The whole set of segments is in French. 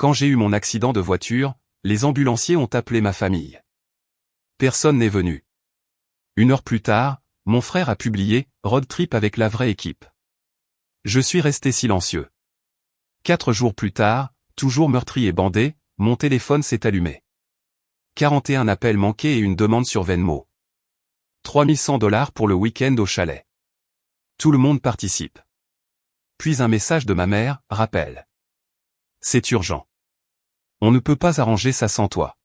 Quand j'ai eu mon accident de voiture, les ambulanciers ont appelé ma famille. Personne n'est venu. 1 heure plus tard, mon frère a publié « Road trip avec la vraie équipe ». Je suis resté silencieux. 4 jours plus tard, toujours meurtri et bandé, mon téléphone s'est allumé. 41 appels manqués et une demande sur Venmo. 3100 $ pour le week-end au chalet. Tout le monde participe. Puis un message de ma mère, rappel. C'est urgent. On ne peut pas arranger ça sans toi.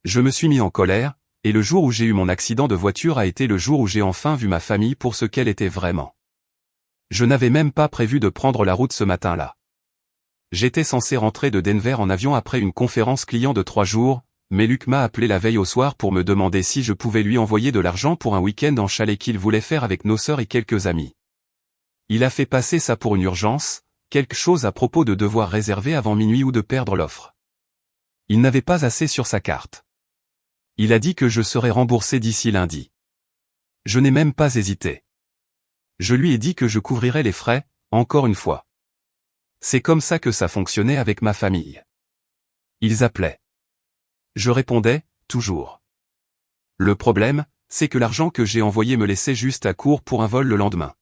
Je me suis mis en colère, et le jour où j'ai eu mon accident de voiture a été le jour où j'ai enfin vu ma famille pour ce qu'elle était vraiment. Je n'avais même pas prévu de prendre la route ce matin-là. J'étais censé rentrer de Denver en avion après une conférence client de 3 jours, mais Luc m'a appelé la veille au soir pour me demander si je pouvais lui envoyer de l'argent pour un week-end en chalet qu'il voulait faire avec nos sœurs et quelques amis. Il a fait passer ça pour une urgence, quelque chose à propos de devoir réserver avant minuit ou de perdre l'offre. Il n'avait pas assez sur sa carte. Il a dit que je serais remboursé d'ici lundi. Je n'ai même pas hésité. Je lui ai dit que je couvrirais les frais, encore une fois. C'est comme ça que ça fonctionnait avec ma famille. Ils appelaient. Je répondais, toujours. Le problème, c'est que l'argent que j'ai envoyé me laissait juste à court pour un vol le lendemain.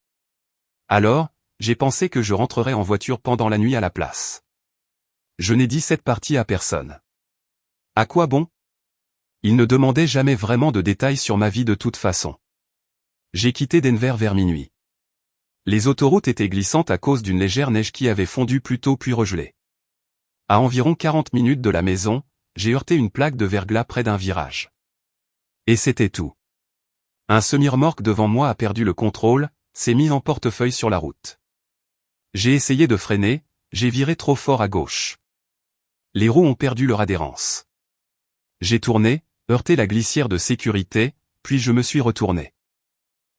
Alors, j'ai pensé que je rentrerais en voiture pendant la nuit à la place. Je n'ai dit cette partie à personne. À quoi bon? Il ne demandait jamais vraiment de détails sur ma vie de toute façon. J'ai quitté Denver vers minuit. Les autoroutes étaient glissantes à cause d'une légère neige qui avait fondu plus tôt puis regelé. À environ 40 minutes de la maison, j'ai heurté une plaque de verglas près d'un virage. Et c'était tout. Un semi-remorque devant moi a perdu le contrôle, s'est mis en portefeuille sur la route. J'ai essayé de freiner, j'ai viré trop fort à gauche. Les roues ont perdu leur adhérence. J'ai tourné, heurté la glissière de sécurité, puis je me suis retourné.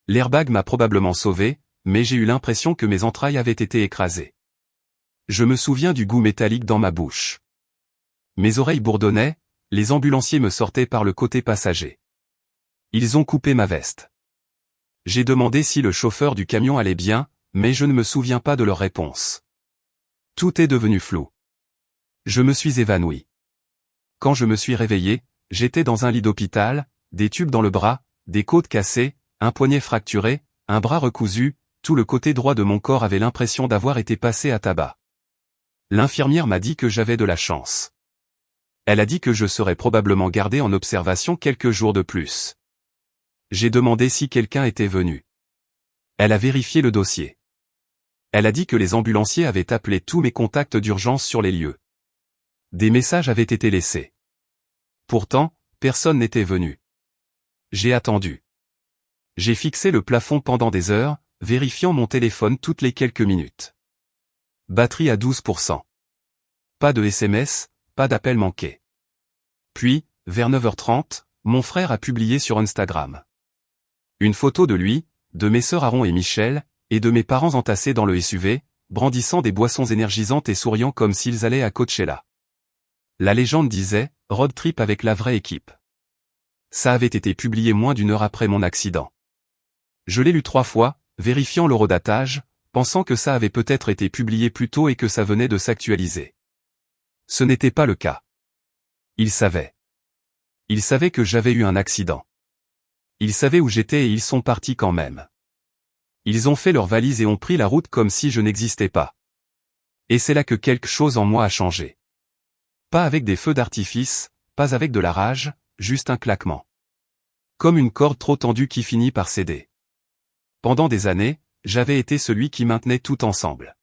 L'airbag m'a probablement sauvé, mais j'ai eu l'impression que mes entrailles avaient été écrasées. Je me souviens du goût métallique dans ma bouche. Mes oreilles bourdonnaient, les ambulanciers me sortaient par le côté passager. Ils ont coupé ma veste. J'ai demandé si le chauffeur du camion allait bien, mais je ne me souviens pas de leur réponse. Tout est devenu flou. Je me suis évanoui. Quand je me suis réveillé, j'étais dans un lit d'hôpital, des tubes dans le bras, des côtes cassées, un poignet fracturé, un bras recousu, tout le côté droit de mon corps avait l'impression d'avoir été passé à tabac. L'infirmière m'a dit que j'avais de la chance. Elle a dit que je serais probablement gardé en observation quelques jours de plus. J'ai demandé si quelqu'un était venu. Elle a vérifié le dossier. Elle a dit que les ambulanciers avaient appelé tous mes contacts d'urgence sur les lieux. Des messages avaient été laissés. Pourtant, personne n'était venu. J'ai attendu. J'ai fixé le plafond pendant des heures, vérifiant mon téléphone toutes les quelques minutes. Batterie à 12%. Pas de SMS, pas d'appel manqué. Puis, vers 9h30, mon frère a publié sur Instagram une photo de lui, de mes sœurs Aaron et Michel, et de mes parents entassés dans le SUV, brandissant des boissons énergisantes et souriant comme s'ils allaient à Coachella. La légende disait « Road trip avec la vraie équipe ». Ça avait été publié moins d'1 heure après mon accident. Je l'ai lu 3 fois, vérifiant l'horodatage, pensant que ça avait peut-être été publié plus tôt et que ça venait de s'actualiser. Ce n'était pas le cas. Ils savaient. Ils savaient que j'avais eu un accident. Ils savaient où j'étais et ils sont partis quand même. Ils ont fait leurs valises et ont pris la route comme si je n'existais pas. Et c'est là que quelque chose en moi a changé. Pas avec des feux d'artifice, pas avec de la rage, juste un claquement. Comme une corde trop tendue qui finit par céder. Pendant des années, j'avais été celui qui maintenait tout ensemble.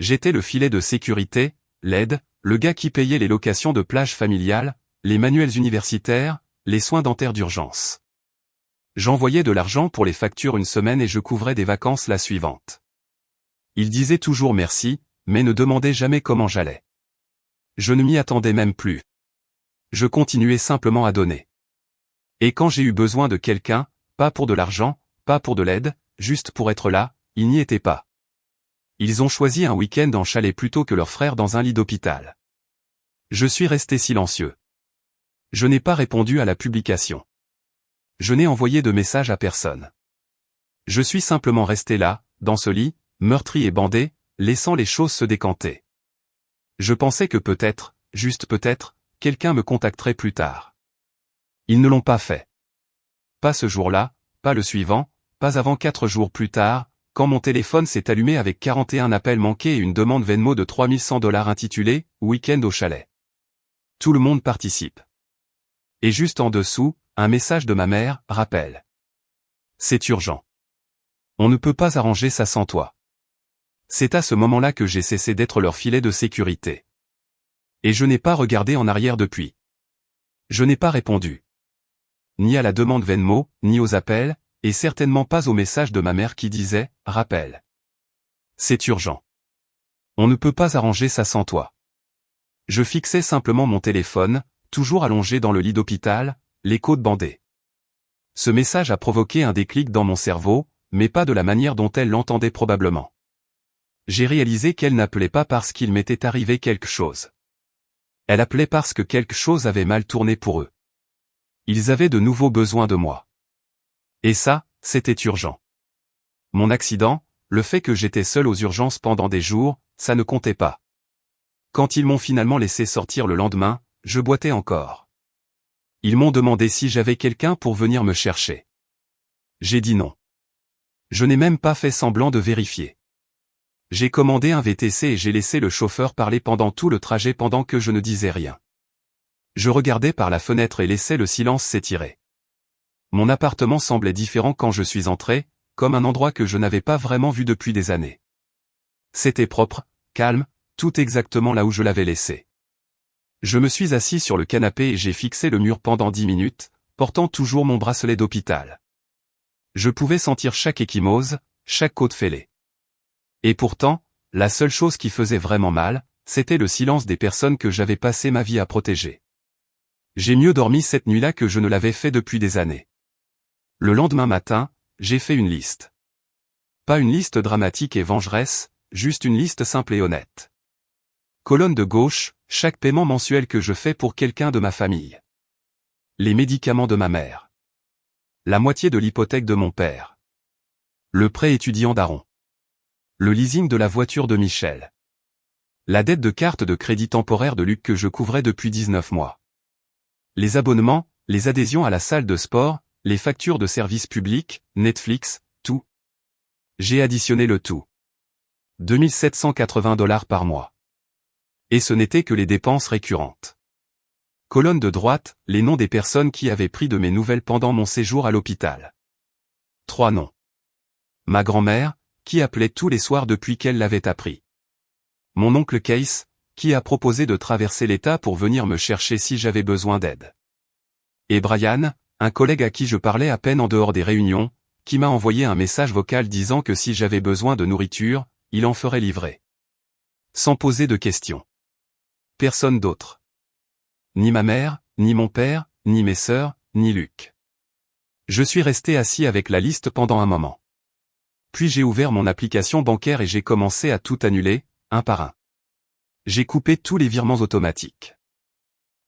J'étais le filet de sécurité, l'aide, le gars qui payait les locations de plage familiales, les manuels universitaires, les soins dentaires d'urgence. J'envoyais de l'argent pour les factures une semaine et je couvrais des vacances la suivante. Ils disaient toujours merci, mais ne demandaient jamais comment j'allais. Je ne m'y attendais même plus. Je continuais simplement à donner. Et quand j'ai eu besoin de quelqu'un, pas pour de l'argent, pas pour de l'aide, juste pour être là, ils n'y étaient pas. Ils ont choisi un week-end en chalet plutôt que leur frère dans un lit d'hôpital. Je suis resté silencieux. Je n'ai pas répondu à la publication. Je n'ai envoyé de message à personne. Je suis simplement resté là, dans ce lit, meurtri et bandé, laissant les choses se décanter. Je pensais que peut-être, juste peut-être, quelqu'un me contacterait plus tard. Ils ne l'ont pas fait. Pas ce jour-là, pas le suivant, pas avant 4 jours plus tard, quand mon téléphone s'est allumé avec 41 appels manqués et une demande Venmo de $3100 intitulée « Week-end au chalet ». Tout le monde participe. Et juste en dessous, un message de ma mère, rappel. C'est urgent. On ne peut pas arranger ça sans toi. C'est à ce moment-là que j'ai cessé d'être leur filet de sécurité. Et je n'ai pas regardé en arrière depuis. Je n'ai pas répondu. Ni à la demande Venmo, ni aux appels, et certainement pas au message de ma mère qui disait « Rappel. C'est urgent. On ne peut pas arranger ça sans toi. » Je fixais simplement mon téléphone, toujours allongé dans le lit d'hôpital, les côtes bandées. Ce message a provoqué un déclic dans mon cerveau, mais pas de la manière dont elle l'entendait probablement. J'ai réalisé qu'elle n'appelait pas parce qu'il m'était arrivé quelque chose. Elle appelait parce que quelque chose avait mal tourné pour eux. Ils avaient de nouveaux besoins de moi. Et ça, c'était urgent. Mon accident, le fait que j'étais seul aux urgences pendant des jours, ça ne comptait pas. Quand ils m'ont finalement laissé sortir le lendemain, je boitais encore. Ils m'ont demandé si j'avais quelqu'un pour venir me chercher. J'ai dit non. Je n'ai même pas fait semblant de vérifier. J'ai commandé un VTC et j'ai laissé le chauffeur parler pendant tout le trajet pendant que je ne disais rien. Je regardais par la fenêtre et laissais le silence s'étirer. Mon appartement semblait différent quand je suis entré, comme un endroit que je n'avais pas vraiment vu depuis des années. C'était propre, calme, tout exactement là où je l'avais laissé. Je me suis assis sur le canapé et j'ai fixé le mur pendant 10 minutes, portant toujours mon bracelet d'hôpital. Je pouvais sentir chaque ecchymose, chaque côte fêlée. Et pourtant, la seule chose qui faisait vraiment mal, c'était le silence des personnes que j'avais passé ma vie à protéger. J'ai mieux dormi cette nuit-là que je ne l'avais fait depuis des années. Le lendemain matin, j'ai fait une liste. Pas une liste dramatique et vengeresse, juste une liste simple et honnête. Colonne de gauche, chaque paiement mensuel que je fais pour quelqu'un de ma famille. Les médicaments de ma mère. La moitié de l'hypothèque de mon père. Le prêt étudiant d'Aaron. Le leasing de la voiture de Michel. La dette de carte de crédit temporaire de Luc que je couvrais depuis 19 mois. Les abonnements, les adhésions à la salle de sport, les factures de services publics, Netflix, tout. J'ai additionné le tout. $2780 par mois. Et ce n'était que les dépenses récurrentes. Colonne de droite, les noms des personnes qui avaient pris de mes nouvelles pendant mon séjour à l'hôpital. 3 noms. Ma grand-mère, qui appelait tous les soirs depuis qu'elle l'avait appris. Mon oncle Case, qui a proposé de traverser l'État pour venir me chercher si j'avais besoin d'aide. Et Brian, un collègue à qui je parlais à peine en dehors des réunions, qui m'a envoyé un message vocal disant que si j'avais besoin de nourriture, il en ferait livrer. Sans poser de questions. Personne d'autre. Ni ma mère, ni mon père, ni mes sœurs, ni Luc. Je suis resté assis avec la liste pendant un moment. Puis j'ai ouvert mon application bancaire et j'ai commencé à tout annuler, un par un. J'ai coupé tous les virements automatiques.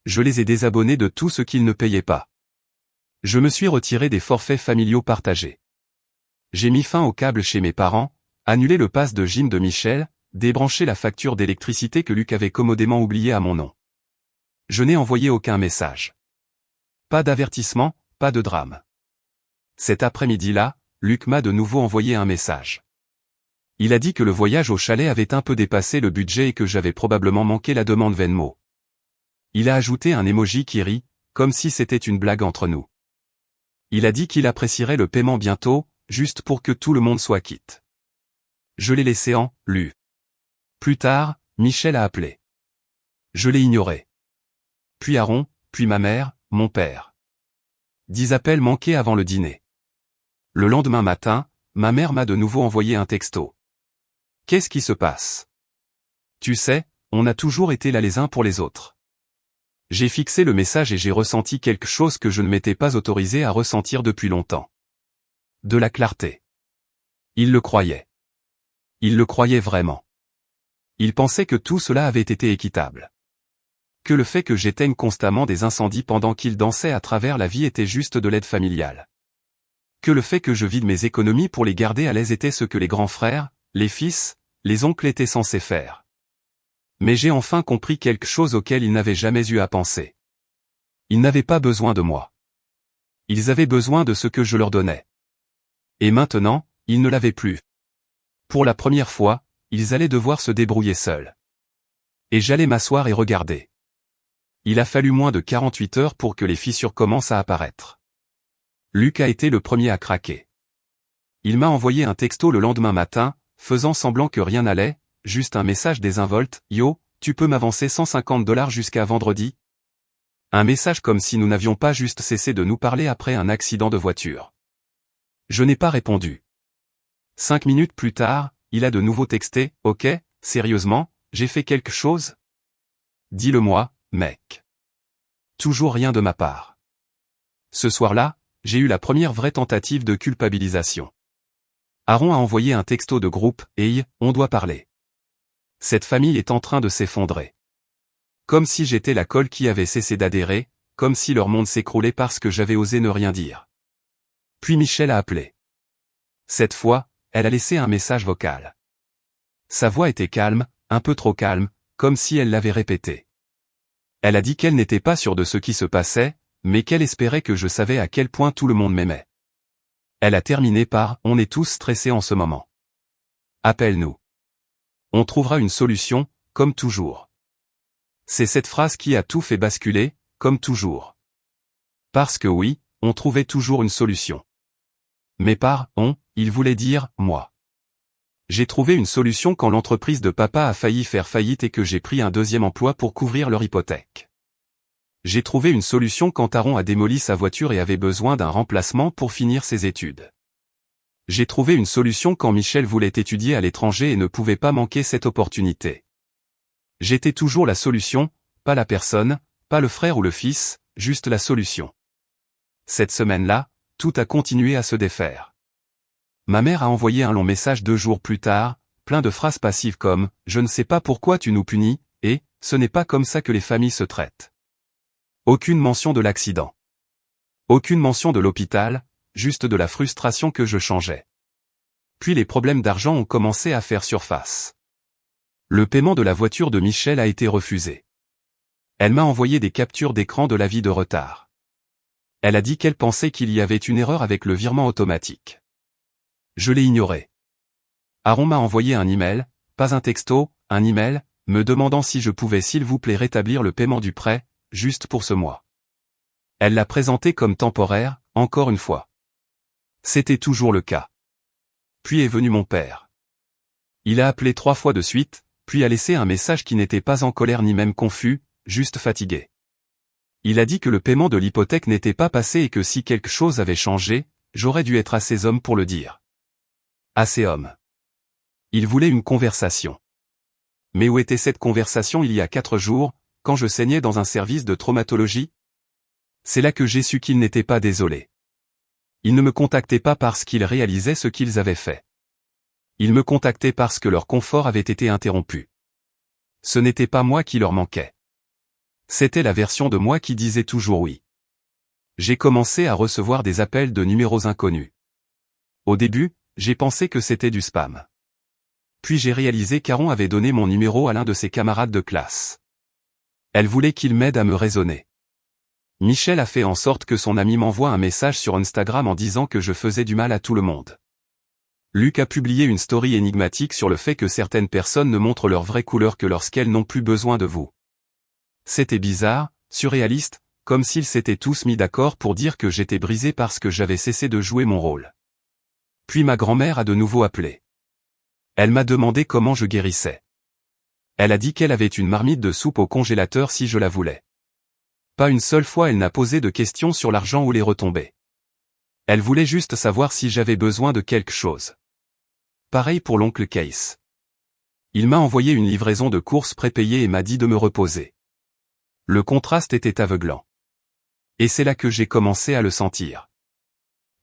Je les ai désabonnés de tout ce qu'ils ne payaient pas. Je me suis retiré des forfaits familiaux partagés. J'ai mis fin au câble chez mes parents, annulé le pass de gym de Michel, débranché la facture d'électricité que Luc avait commodément oubliée à mon nom. Je n'ai envoyé aucun message. Pas d'avertissement, pas de drame. Cet après-midi-là, Luc m'a de nouveau envoyé un message. Il a dit que le voyage au chalet avait un peu dépassé le budget et que j'avais probablement manqué la demande Venmo. Il a ajouté un emoji qui rit, comme si c'était une blague entre nous. Il a dit qu'il apprécierait le paiement bientôt, juste pour que tout le monde soit quitte. Je l'ai laissé en « lu ». Plus tard, Michel a appelé. Je l'ai ignoré. Puis Aaron, puis ma mère, mon père. 10 appels manqués avant le dîner. Le lendemain matin, ma mère m'a de nouveau envoyé un texto. Qu'est-ce qui se passe? Tu sais, on a toujours été là les uns pour les autres. J'ai fixé le message et j'ai ressenti quelque chose que je ne m'étais pas autorisé à ressentir depuis longtemps. De la clarté. Il le croyait. Il le croyait vraiment. Il pensait que tout cela avait été équitable. Que le fait que j'éteigne constamment des incendies pendant qu'il dansait à travers la vie était juste de l'aide familiale. Que le fait que je vide mes économies pour les garder à l'aise était ce que les grands frères, les fils, les oncles étaient censés faire. Mais j'ai enfin compris quelque chose auquel ils n'avaient jamais eu à penser. Ils n'avaient pas besoin de moi. Ils avaient besoin de ce que je leur donnais. Et maintenant, ils ne l'avaient plus. Pour la première fois, ils allaient devoir se débrouiller seuls. Et j'allais m'asseoir et regarder. Il a fallu moins de 48 heures pour que les fissures commencent à apparaître. Luc a été le premier à craquer. Il m'a envoyé un texto le lendemain matin, faisant semblant que rien n'allait, juste un message désinvolte, « Yo, tu peux m'avancer $150 jusqu'à vendredi ?» Un message comme si nous n'avions pas juste cessé de nous parler après un accident de voiture. Je n'ai pas répondu. 5 minutes plus tard, il a de nouveau texté, « Ok, sérieusement, j'ai fait quelque chose ? Dis-le-moi, mec. » Toujours rien de ma part. Ce soir-là, j'ai eu la première vraie tentative de culpabilisation. Aaron a envoyé un texto de groupe, « Hey, on doit parler. Cette famille est en train de s'effondrer. » Comme si j'étais la colle qui avait cessé d'adhérer, comme si leur monde s'écroulait parce que j'avais osé ne rien dire. Puis Michel a appelé. Cette fois, elle a laissé un message vocal. Sa voix était calme, un peu trop calme, comme si elle l'avait répété. Elle a dit qu'elle n'était pas sûre de ce qui se passait, mais qu'elle espérait que je savais à quel point tout le monde m'aimait. Elle a terminé par « On est tous stressés en ce moment. Appelle-nous. On trouvera une solution, comme toujours. » C'est cette phrase qui a tout fait basculer, comme toujours. Parce que oui, on trouvait toujours une solution. Mais par « on », il voulait dire « moi ». J'ai trouvé une solution quand l'entreprise de papa a failli faire faillite et que j'ai pris un deuxième emploi pour couvrir leur hypothèque. J'ai trouvé une solution quand Aaron a démoli sa voiture et avait besoin d'un remplacement pour finir ses études. J'ai trouvé une solution quand Michel voulait étudier à l'étranger et ne pouvait pas manquer cette opportunité. J'étais toujours la solution, pas la personne, pas le frère ou le fils, juste la solution. Cette semaine-là, tout a continué à se défaire. Ma mère a envoyé un long message 2 jours plus tard, plein de phrases passives comme « Je ne sais pas pourquoi tu nous punis » et « Ce n'est pas comme ça que les familles se traitent ». Aucune mention de l'accident. Aucune mention de l'hôpital, juste de la frustration que je changeais. Puis les problèmes d'argent ont commencé à faire surface. Le paiement de la voiture de Michel a été refusé. Elle m'a envoyé des captures d'écran de l'avis de retard. Elle a dit qu'elle pensait qu'il y avait une erreur avec le virement automatique. Je l'ai ignoré. Aaron m'a envoyé un email, pas un texto, un email, me demandant si je pouvais s'il vous plaît rétablir le paiement du prêt, juste pour ce mois. Elle l'a présenté comme temporaire, encore une fois. C'était toujours le cas. Puis est venu mon père. Il a appelé 3 fois de suite, puis a laissé un message qui n'était pas en colère ni même confus, juste fatigué. Il a dit que le paiement de l'hypothèque n'était pas passé et que si quelque chose avait changé, j'aurais dû être assez homme pour le dire. Assez homme. Il voulait une conversation. Mais où était cette conversation il y a 4 jours, quand je saignais dans un service de traumatologie? C'est là que j'ai su qu'ils n'étaient pas désolés. Ils ne me contactaient pas parce qu'ils réalisaient ce qu'ils avaient fait. Ils me contactaient parce que leur confort avait été interrompu. Ce n'était pas moi qui leur manquais. C'était la version de moi qui disait toujours oui. J'ai commencé à recevoir des appels de numéros inconnus. Au début, j'ai pensé que c'était du spam. Puis j'ai réalisé qu'Aaron avait donné mon numéro à l'un de ses camarades de classe. Elle voulait qu'il m'aide à me raisonner. Michel a fait en sorte que son ami m'envoie un message sur Instagram en disant que je faisais du mal à tout le monde. Luc a publié une story énigmatique sur le fait que certaines personnes ne montrent leur vraie couleur que lorsqu'elles n'ont plus besoin de vous. C'était bizarre, surréaliste, comme s'ils s'étaient tous mis d'accord pour dire que j'étais brisé parce que j'avais cessé de jouer mon rôle. Puis ma grand-mère a de nouveau appelé. Elle m'a demandé comment je guérissais. Elle a dit qu'elle avait une marmite de soupe au congélateur si je la voulais. Pas une seule fois elle n'a posé de questions sur l'argent ou les retombées. Elle voulait juste savoir si j'avais besoin de quelque chose. Pareil pour l'oncle Case. Il m'a envoyé une livraison de courses prépayées et m'a dit de me reposer. Le contraste était aveuglant. Et c'est là que j'ai commencé à le sentir.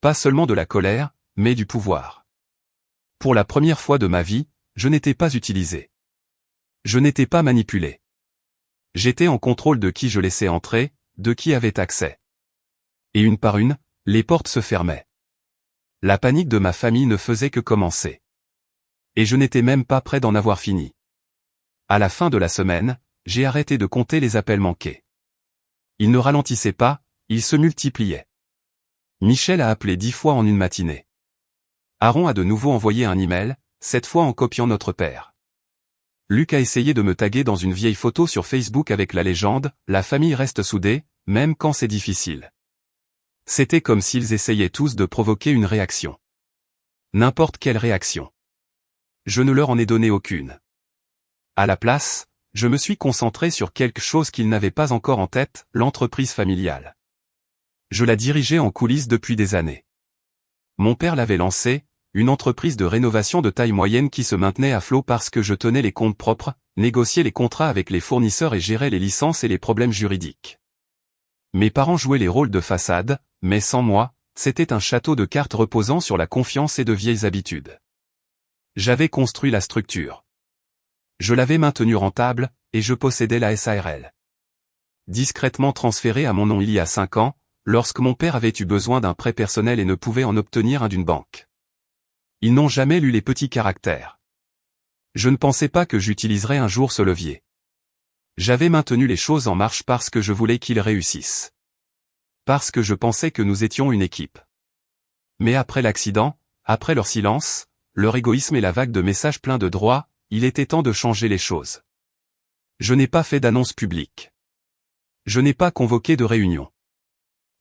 Pas seulement de la colère, mais du pouvoir. Pour la première fois de ma vie, je n'étais pas utilisé. Je n'étais pas manipulé. J'étais en contrôle de qui je laissais entrer, de qui avait accès. Et une par une, les portes se fermaient. La panique de ma famille ne faisait que commencer. Et je n'étais même pas prêt d'en avoir fini. À la fin de la semaine, j'ai arrêté de compter les appels manqués. Ils ne ralentissaient pas, ils se multipliaient. Michel a appelé 10 fois en une matinée. Aaron a de nouveau envoyé un email, cette fois en copiant notre père. Luc a essayé de me taguer dans une vieille photo sur Facebook avec la légende « La famille reste soudée, même quand c'est difficile ». C'était comme s'ils essayaient tous de provoquer une réaction. N'importe quelle réaction. Je ne leur en ai donné aucune. À la place, je me suis concentré sur quelque chose qu'ils n'avaient pas encore en tête, l'entreprise familiale. Je la dirigeais en coulisses depuis des années. Mon père l'avait lancée, une entreprise de rénovation de taille moyenne qui se maintenait à flot parce que je tenais les comptes propres, négociais les contrats avec les fournisseurs et gérais les licences et les problèmes juridiques. Mes parents jouaient les rôles de façade, mais sans moi, c'était un château de cartes reposant sur la confiance et de vieilles habitudes. J'avais construit la structure. Je l'avais maintenue rentable, et je possédais la SARL. Discrètement transférée à mon nom il y a 5 ans, lorsque mon père avait eu besoin d'un prêt personnel et ne pouvait en obtenir un d'une banque. Ils n'ont jamais lu les petits caractères. Je ne pensais pas que j'utiliserais un jour ce levier. J'avais maintenu les choses en marche parce que je voulais qu'ils réussissent. Parce que je pensais que nous étions une équipe. Mais après l'accident, après leur silence, leur égoïsme et la vague de messages pleins de droits, il était temps de changer les choses. Je n'ai pas fait d'annonce publique. Je n'ai pas convoqué de réunion.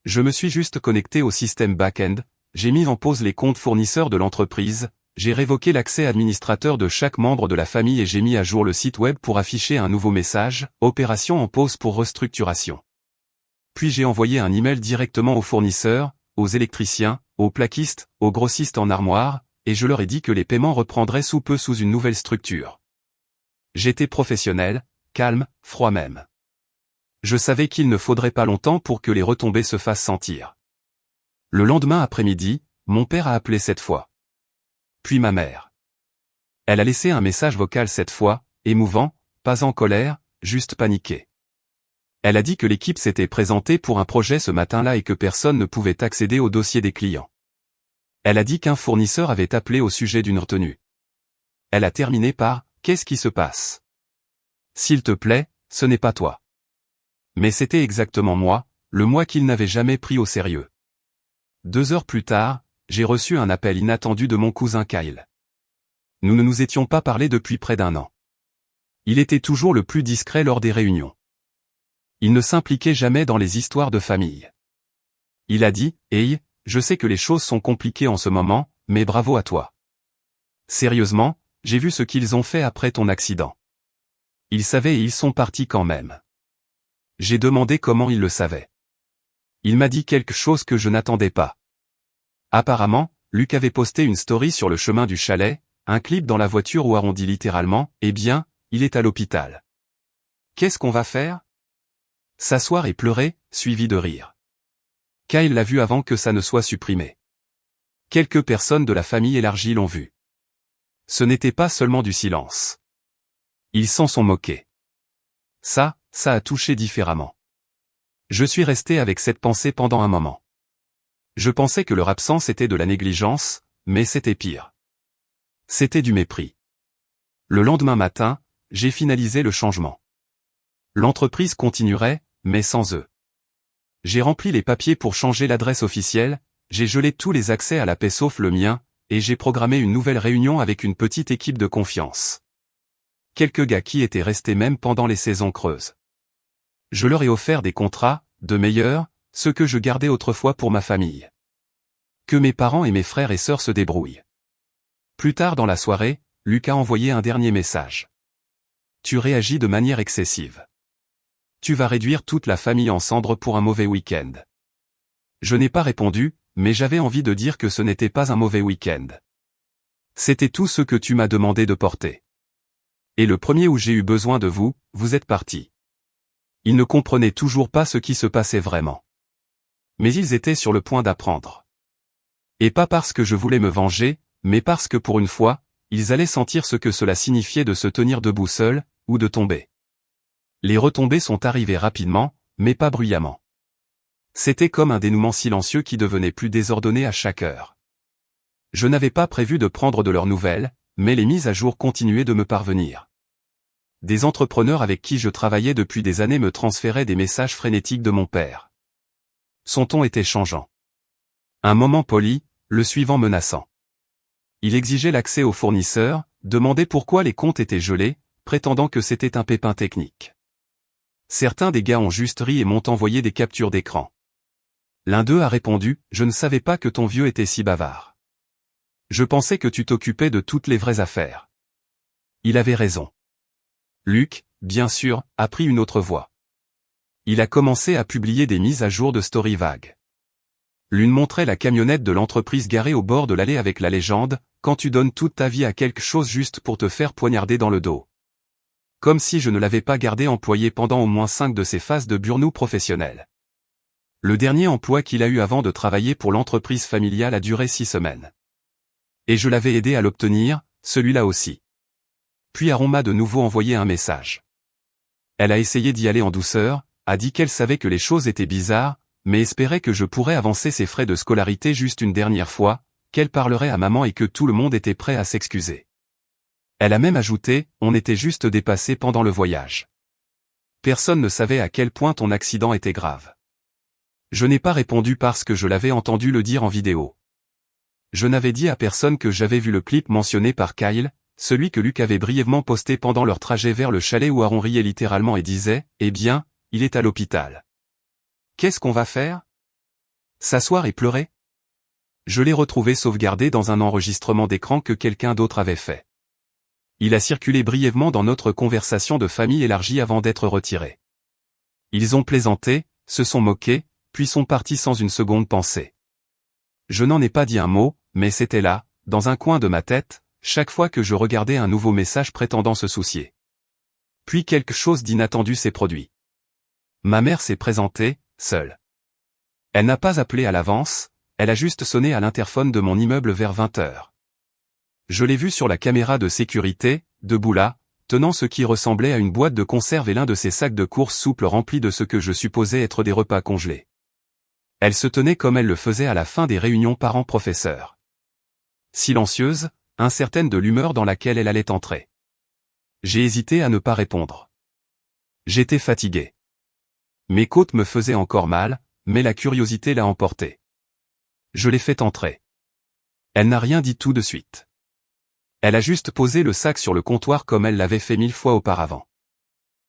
Je me suis juste connecté au système back-end, j'ai mis en pause les comptes fournisseurs de l'entreprise, j'ai révoqué l'accès administrateur de chaque membre de la famille et j'ai mis à jour le site web pour afficher un nouveau message, opération en pause pour restructuration. Puis j'ai envoyé un email directement aux fournisseurs, aux électriciens, aux plaquistes, aux grossistes en armoire, et je leur ai dit que les paiements reprendraient sous peu sous une nouvelle structure. J'étais professionnel, calme, froid même. Je savais qu'il ne faudrait pas longtemps pour que les retombées se fassent sentir. Le lendemain après-midi, mon père a appelé 7 fois. Puis ma mère. Elle a laissé un message vocal cette fois, émouvant, pas en colère, juste paniqué. Elle a dit que l'équipe s'était présentée pour un projet ce matin-là et que personne ne pouvait accéder au dossier des clients. Elle a dit qu'un fournisseur avait appelé au sujet d'une retenue. Elle a terminé par « Qu'est-ce qui se passe ? S'il te plaît, ce n'est pas toi. » Mais c'était exactement moi, le moi qu'il n'avait jamais pris au sérieux. 2 heures plus tard, j'ai reçu un appel inattendu de mon cousin Kyle. Nous ne nous étions pas parlé depuis près d'1 an. Il était toujours le plus discret lors des réunions. Il ne s'impliquait jamais dans les histoires de famille. Il a dit « Hey, je sais que les choses sont compliquées en ce moment, mais bravo à toi. Sérieusement, j'ai vu ce qu'ils ont fait après ton accident. » Ils savaient et ils sont partis quand même. J'ai demandé comment il le savait. Il m'a dit quelque chose que je n'attendais pas. Apparemment, Luc avait posté une story sur le chemin du chalet, un clip dans la voiture où Aaron dit littéralement « Eh bien, il est à l'hôpital. Qu'est-ce qu'on va faire ?» S'asseoir et pleurer, suivi de rire. Kyle l'a vu avant que ça ne soit supprimé. Quelques personnes de la famille élargie l'ont vu. Ce n'était pas seulement du silence. Ils s'en sont moqués. Ça a touché différemment. Je suis resté avec cette pensée pendant un moment. Je pensais que leur absence était de la négligence, mais c'était pire. C'était du mépris. Le lendemain matin, j'ai finalisé le changement. L'entreprise continuerait, mais sans eux. J'ai rempli les papiers pour changer l'adresse officielle, j'ai gelé tous les accès à la paix sauf le mien, et j'ai programmé une nouvelle réunion avec une petite équipe de confiance. Quelques gars qui étaient restés même pendant les saisons creuses. Je leur ai offert des contrats, de meilleurs, ceux que je gardais autrefois pour ma famille. Que mes parents et mes frères et sœurs se débrouillent. Plus tard dans la soirée, Luc a envoyé un dernier message. Tu réagis de manière excessive. Tu vas réduire toute la famille en cendres pour un mauvais week-end. Je n'ai pas répondu, mais j'avais envie de dire que ce n'était pas un mauvais week-end. C'était tout ce que tu m'as demandé de porter. Et le premier où j'ai eu besoin de vous, vous êtes partis. Ils ne comprenaient toujours pas ce qui se passait vraiment. Mais ils étaient sur le point d'apprendre. Et pas parce que je voulais me venger, mais parce que pour une fois, ils allaient sentir ce que cela signifiait de se tenir debout seul, ou de tomber. Les retombées sont arrivées rapidement, mais pas bruyamment. C'était comme un dénouement silencieux qui devenait plus désordonné à chaque heure. Je n'avais pas prévu de prendre de leurs nouvelles, mais les mises à jour continuaient de me parvenir. des entrepreneurs avec qui je travaillais depuis des années me transféraient des messages frénétiques de mon père. Son ton était changeant. Un moment poli, le suivant menaçant. Il exigeait l'accès aux fournisseurs, demandait pourquoi les comptes étaient gelés, prétendant que c'était un pépin technique. Certains des gars ont juste ri et m'ont envoyé des captures d'écran. L'un d'eux a répondu « Je ne savais pas que ton vieux était si bavard. Je pensais que tu t'occupais de toutes les vraies affaires. » Il avait raison. Luc, bien sûr, a pris une autre voie. Il a commencé à publier des mises à jour de story vagues. L'une montrait la camionnette de l'entreprise garée au bord de l'allée avec la légende « Quand tu donnes toute ta vie à quelque chose juste pour te faire poignarder dans le dos. » Comme si je ne l'avais pas gardé employé pendant au moins 5 de ses phases de burn-out professionnel. Le dernier emploi qu'il a eu avant de travailler pour l'entreprise familiale a duré 6 semaines. Et je l'avais aidé à l'obtenir, celui-là aussi. Puis Aaron m'a de nouveau envoyé un message. Elle a essayé d'y aller en douceur, a dit qu'elle savait que les choses étaient bizarres, mais espérait que je pourrais avancer ses frais de scolarité juste une dernière fois, qu'elle parlerait à maman et que tout le monde était prêt à s'excuser. Elle a même ajouté, on était juste dépassés pendant le voyage. Personne ne savait à quel point ton accident était grave. Je n'ai pas répondu parce que je l'avais entendu le dire en vidéo. Je n'avais dit à personne que j'avais vu le clip mentionné par Kyle, celui que Luc avait brièvement posté pendant leur trajet vers le chalet où Aaron riait littéralement et disait, eh bien, il est à l'hôpital. Qu'est-ce qu'on va faire? S'asseoir et pleurer? Je l'ai retrouvé sauvegardé dans un enregistrement d'écran que quelqu'un d'autre avait fait. Il a circulé brièvement dans notre conversation de famille élargie avant d'être retiré. Ils ont plaisanté, se sont moqués, puis sont partis sans une seconde pensée. Je n'en ai pas dit un mot, mais c'était là, dans un coin de ma tête, chaque fois que je regardais un nouveau message prétendant se soucier. Puis quelque chose d'inattendu s'est produit. Ma mère s'est présentée, seule. Elle n'a pas appelé à l'avance, elle a juste sonné à l'interphone de mon immeuble vers 20h. Je l'ai vue sur la caméra de sécurité, debout là, tenant ce qui ressemblait à une boîte de conserve et l'un de ses sacs de course souples remplis de ce que je supposais être des repas congelés. Elle se tenait comme elle le faisait à la fin des réunions parents-professeurs. Silencieuse, incertaine de l'humeur dans laquelle elle allait entrer. J'ai hésité à ne pas répondre. J'étais fatigué. Mes côtes me faisaient encore mal, mais la curiosité l'a emporté. Je l'ai fait entrer. Elle n'a rien dit tout de suite. Elle a juste posé le sac sur le comptoir comme elle l'avait fait 1000 fois auparavant.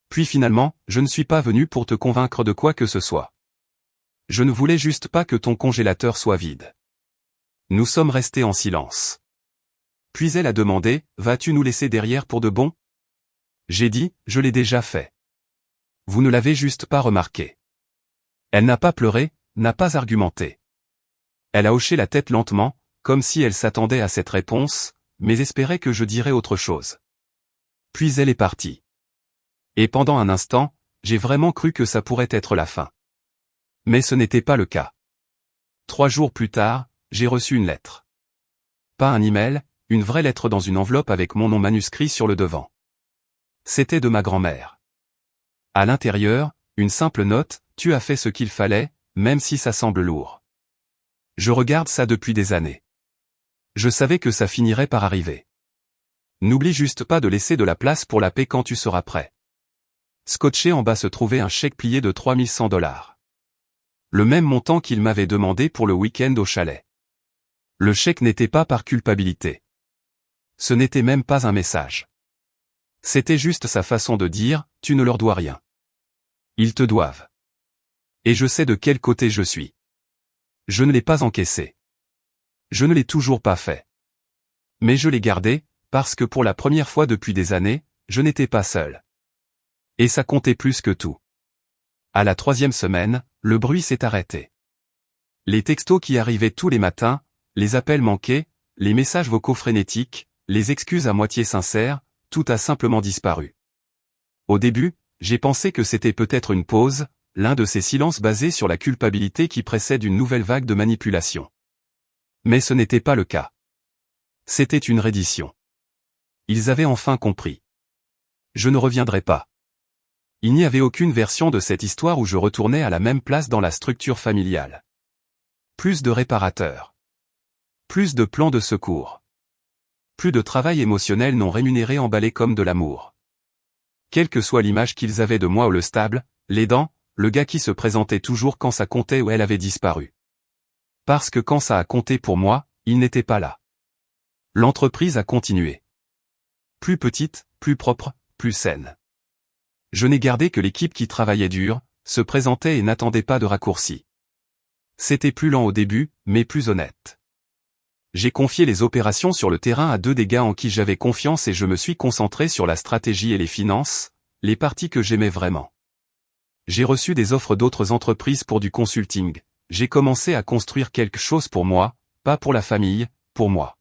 Puis finalement, je ne suis pas venu pour te convaincre de quoi que ce soit. Je ne voulais juste pas que ton congélateur soit vide. Nous sommes restés en silence. Puis elle a demandé, vas-tu nous laisser derrière pour de bon? J'ai dit, je l'ai déjà fait. Vous ne l'avez juste pas remarqué. Elle n'a pas pleuré, n'a pas argumenté. Elle a hoché la tête lentement, comme si elle s'attendait à cette réponse, mais espérait que je dirais autre chose. Puis elle est partie. Et pendant un instant, j'ai vraiment cru que ça pourrait être la fin. Mais ce n'était pas le cas. 3 jours plus tard, j'ai reçu une lettre. Pas un email, une vraie lettre dans une enveloppe avec mon nom manuscrit sur le devant. C'était de ma grand-mère. À l'intérieur, une simple note, tu as fait ce qu'il fallait, même si ça semble lourd. Je regarde ça depuis des années. Je savais que ça finirait par arriver. N'oublie juste pas de laisser de la place pour la paix quand tu seras prêt. Scotché en bas se trouvait un chèque plié de $3100. Le même montant qu'il m'avait demandé pour le week-end au chalet. Le chèque n'était pas par culpabilité. Ce n'était même pas un message. C'était juste sa façon de dire, tu ne leur dois rien. Ils te doivent. Et je sais de quel côté je suis. Je ne l'ai pas encaissé. Je ne l'ai toujours pas fait. Mais je l'ai gardé, parce que pour la première fois depuis des années, je n'étais pas seul. Et ça comptait plus que tout. À la 3e semaine, le bruit s'est arrêté. Les textos qui arrivaient tous les matins, les appels manqués, les messages vocaux frénétiques, les excuses à moitié sincères, tout a simplement disparu. Au début, j'ai pensé que c'était peut-être une pause, l'un de ces silences basés sur la culpabilité qui précède une nouvelle vague de manipulation. Mais ce n'était pas le cas. C'était une reddition. Ils avaient enfin compris. Je ne reviendrai pas. Il n'y avait aucune version de cette histoire où je retournais à la même place dans la structure familiale. Plus de réparateurs. Plus de plans de secours. Plus de travail émotionnel non rémunéré emballé comme de l'amour. Quelle que soit l'image qu'ils avaient de moi ou le stable, l'aidant, le gars qui se présentait toujours quand ça comptait ou elle avait disparu. Parce que quand ça a compté pour moi, il n'était pas là. L'entreprise a continué. Plus petite, plus propre, plus saine. Je n'ai gardé que l'équipe qui travaillait dur, se présentait et n'attendait pas de raccourcis. C'était plus lent au début, mais plus honnête. J'ai confié les opérations sur le terrain à 2 des gars en qui j'avais confiance et je me suis concentré sur la stratégie et les finances, les parties que j'aimais vraiment. J'ai reçu des offres d'autres entreprises pour du consulting. J'ai commencé à construire quelque chose pour moi, pas pour la famille, pour moi.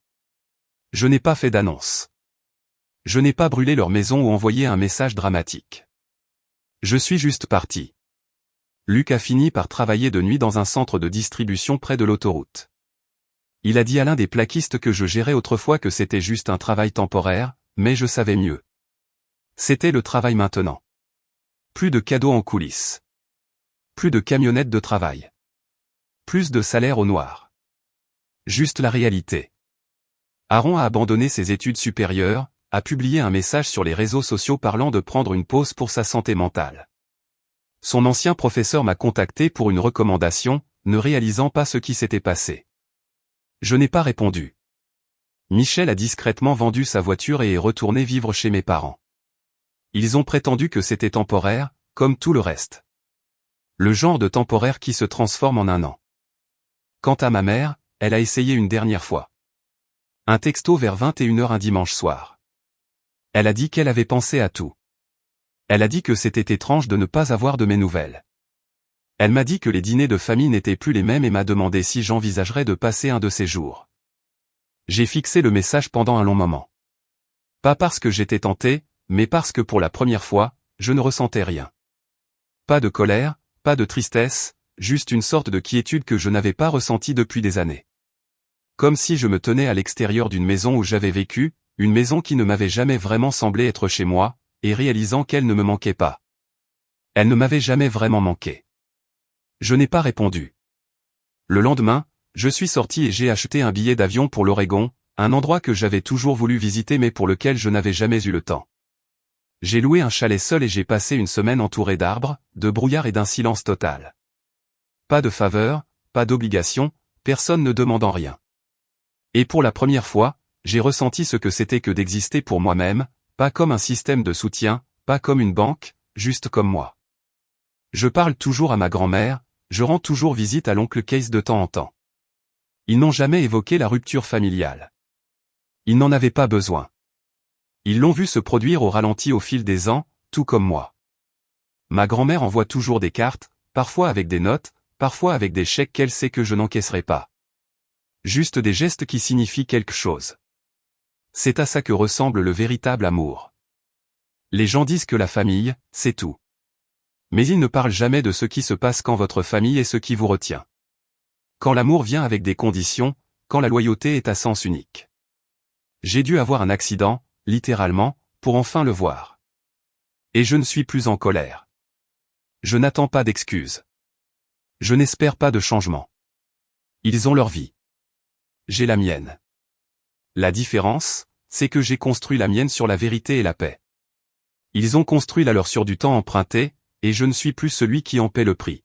Je n'ai pas fait d'annonce. Je n'ai pas brûlé leur maison ou envoyé un message dramatique. Je suis juste parti. Luc a fini par travailler de nuit dans un centre de distribution près de l'autoroute. Il a dit à l'un des plaquistes que je gérais autrefois que c'était juste un travail temporaire, mais je savais mieux. C'était le travail maintenant. Plus de cadeaux en coulisses. Plus de camionnettes de travail. Plus de salaire au noir. Juste la réalité. Aaron a abandonné ses études supérieures, a publié un message sur les réseaux sociaux parlant de prendre une pause pour sa santé mentale. Son ancien professeur m'a contacté pour une recommandation, ne réalisant pas ce qui s'était passé. Je n'ai pas répondu. Michel a discrètement vendu sa voiture et est retourné vivre chez mes parents. Ils ont prétendu que c'était temporaire, comme tout le reste. Le genre de temporaire qui se transforme en un an. Quant à ma mère, elle a essayé une dernière fois. Un texto vers 21h un dimanche soir. Elle a dit qu'elle avait pensé à tout. Elle a dit que c'était étrange de ne pas avoir de mes nouvelles. Elle m'a dit que les dîners de famille n'étaient plus les mêmes et m'a demandé si j'envisagerais de passer un de ces jours. J'ai fixé le message pendant un long moment. Pas parce que j'étais tenté, mais parce que pour la première fois, je ne ressentais rien. Pas de colère, pas de tristesse, juste une sorte de quiétude que je n'avais pas ressentie depuis des années. Comme si je me tenais à l'extérieur d'une maison où j'avais vécu, une maison qui ne m'avait jamais vraiment semblé être chez moi, et réalisant qu'elle ne me manquait pas. Elle ne m'avait jamais vraiment manqué. Je n'ai pas répondu. Le lendemain, je suis sorti et j'ai acheté un billet d'avion pour l'Oregon, un endroit que j'avais toujours voulu visiter mais pour lequel je n'avais jamais eu le temps. J'ai loué un chalet seul et j'ai passé une semaine entouré d'arbres, de brouillard et d'un silence total. Pas de faveur, pas d'obligation, personne ne demandant rien. Et pour la première fois, j'ai ressenti ce que c'était que d'exister pour moi-même, pas comme un système de soutien, pas comme une banque, juste comme moi. Je parle toujours à ma grand-mère, je rends toujours visite à l'oncle Case de temps en temps. Ils n'ont jamais évoqué la rupture familiale. Ils n'en avaient pas besoin. Ils l'ont vu se produire au ralenti au fil des ans, tout comme moi. Ma grand-mère envoie toujours des cartes, parfois avec des notes, parfois avec des chèques qu'elle sait que je n'encaisserai pas. Juste des gestes qui signifient quelque chose. C'est à ça que ressemble le véritable amour. Les gens disent que la famille, c'est tout. Mais ils ne parlent jamais de ce qui se passe quand votre famille est ce qui vous retient. Quand l'amour vient avec des conditions, quand la loyauté est à sens unique. J'ai dû avoir un accident, littéralement, pour enfin le voir. Et je ne suis plus en colère. Je n'attends pas d'excuses. Je n'espère pas de changement. Ils ont leur vie. J'ai la mienne. La différence, c'est que j'ai construit la mienne sur la vérité et la paix. Ils ont construit la leur sur du temps emprunté, et je ne suis plus celui qui en paie le prix.